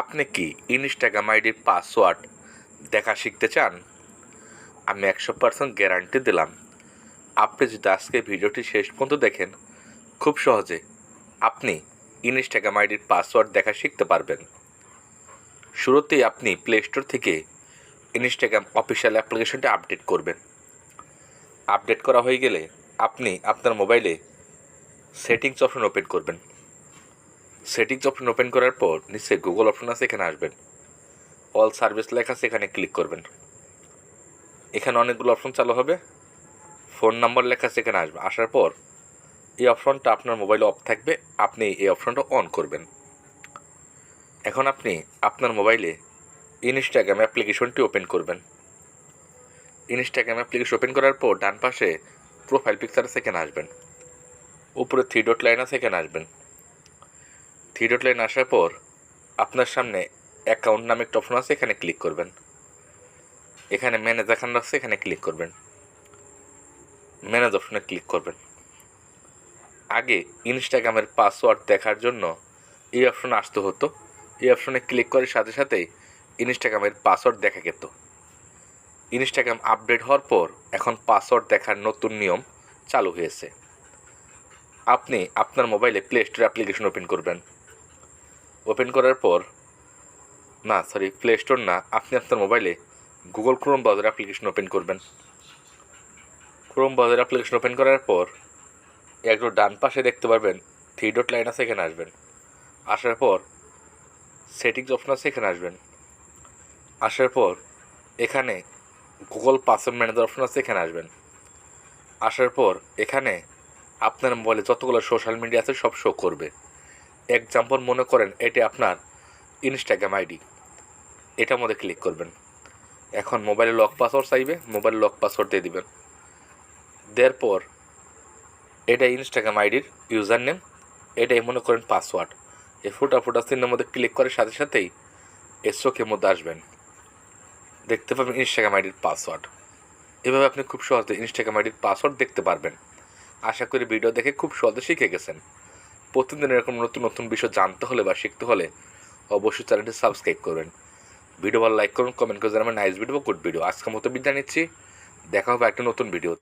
আপনি কি ইনস্টাগ্রাম আইডির পাসওয়ার্ড দেখা শিখতে চান? আমি 100% গ্যারান্টি দিলাম, আপনি যদি আজকে ভিডিওটি শেষ পর্যন্ত দেখেন, খুব সহজে আপনি ইনস্টাগ্রাম আইডির পাসওয়ার্ড দেখা শিখতে পারবেন। শুরুতেই আপনি প্লে স্টোর থেকে ইনস্টাগ্রাম অফিসিয়াল অ্যাপ্লিকেশনটি আপডেট করবেন। আপডেট করা হয়ে গেলে আপনি আপনার মোবাইলে সেটিংস অপশন ওপেন করবেন। সেটিংস অপশন ওপেন করার পর নিচে গুগল অপশন আছে, এখানে আসবেন। অল সার্ভিস লেখা আছে, এখানে ক্লিক করবেন। এখানে অনেকগুলো অপশন চালু হবে। ফোন নাম্বার লেখা আছে, এখানে আসবে। আসার পর এই অপশনটা আপনার মোবাইলে অফ থাকবে, আপনি এই অপশনটা অন করবেন। এখন আপনি আপনার মোবাইলে ইনস্টাগ্রাম অ্যাপ্লিকেশনটি ওপেন করবেন। ইনস্টাগ্রাম অ্যাপ্লিকেশন ওপেন করার পর ডান পাশে প্রোফাইল পিকচার আছে, এখানে আসবেন। উপরে 3 ডট লাইন আছে, এখানে আসবেন। 3 ডট লাইন আসার পর আপনার সামনে অ্যাকাউন্ট নামে একটা অপশন আছে, এখানে ক্লিক করবেন। এখানে ম্যানেজ অ্যাকাউন্ট আছে, এখানে ক্লিক করবেন। ম্যানেজ অপশনে ক্লিক করবেন। আগে ইনস্টাগ্রামের পাসওয়ার্ড দেখার জন্য এই অপশনে আসতে হতো। এই অপশনে ক্লিক করার সাথে সাথেই ইনস্টাগ্রামের পাসওয়ার্ড দেখা যেত। ইনস্টাগ্রাম আপডেট হওয়ার পর এখন পাসওয়ার্ড দেখার নতুন নিয়ম চালু হয়েছে। আপনি আপনার মোবাইলে প্লে স্টোর অ্যাপ্লিকেশন ওপেন করবেন। ওপেন করার পর প্লে স্টোর না, আপনি আপনার মোবাইলে Google Chrome browser application open করবেন। ক্রোম ব্রাউজার অ্যাপ্লিকেশন ওপেন করার পর একটু ডান পাশে দেখতে পারবেন 3 ডট লাইন আছে, এখানে আসবেন। আসার পর সেটিংস অপশন আছে, এখানে আসবেন। আসার পর এখানে গুগল পাসওয়ার্ড ম্যানেজার অপশন আছে, এখানে আসবেন। আসার পর এখানে আপনার মোবাইলে যতগুলো সোশ্যাল মিডিয়া আছে সব শো করবে। এক্সাম্পল মনে করেন এটি আপনার ইনস্টাগ্রাম আইডি, এটার মধ্যে ক্লিক করবেন। এখন মোবাইলে লক পাসওয়ার্ড চাইবে, মোবাইলে লক পাসওয়ার্ড দিয়ে দিবেন। দেওয়ার পর এটা ইনস্টাগ্রাম আইডির ইউজার নেম, এটাই মনে করেন পাসওয়ার্ড। এই ফুটা চিহ্নের মধ্যে ক্লিক করার সাথে সাথেই এর চোখের মধ্যে আসবেন, দেখতে পাবেন ইনস্টাগ্রাম আইডির পাসওয়ার্ড। এভাবে আপনি খুব সহজে ইনস্টাগ্রাম আইডির পাসওয়ার্ড দেখতে পারবেন। আশা করি ভিডিও দেখে খুব সহজে শিখে গেছেন। প্রতিদিন এরকম নতুন নতুন বিষয় জানতে হলে বা শিখতে হলে অবশ্যই চ্যানেলটি সাবস্ক্রাইব করবেন। ভিডিও ভালো লাইক করুন, কমেন্ট করে জানাবেন নাইস ভিডিও বা গুড ভিডিও। আজকের মতো বিদায় নিচ্ছি, দেখা হবে একটা নতুন ভিডিও।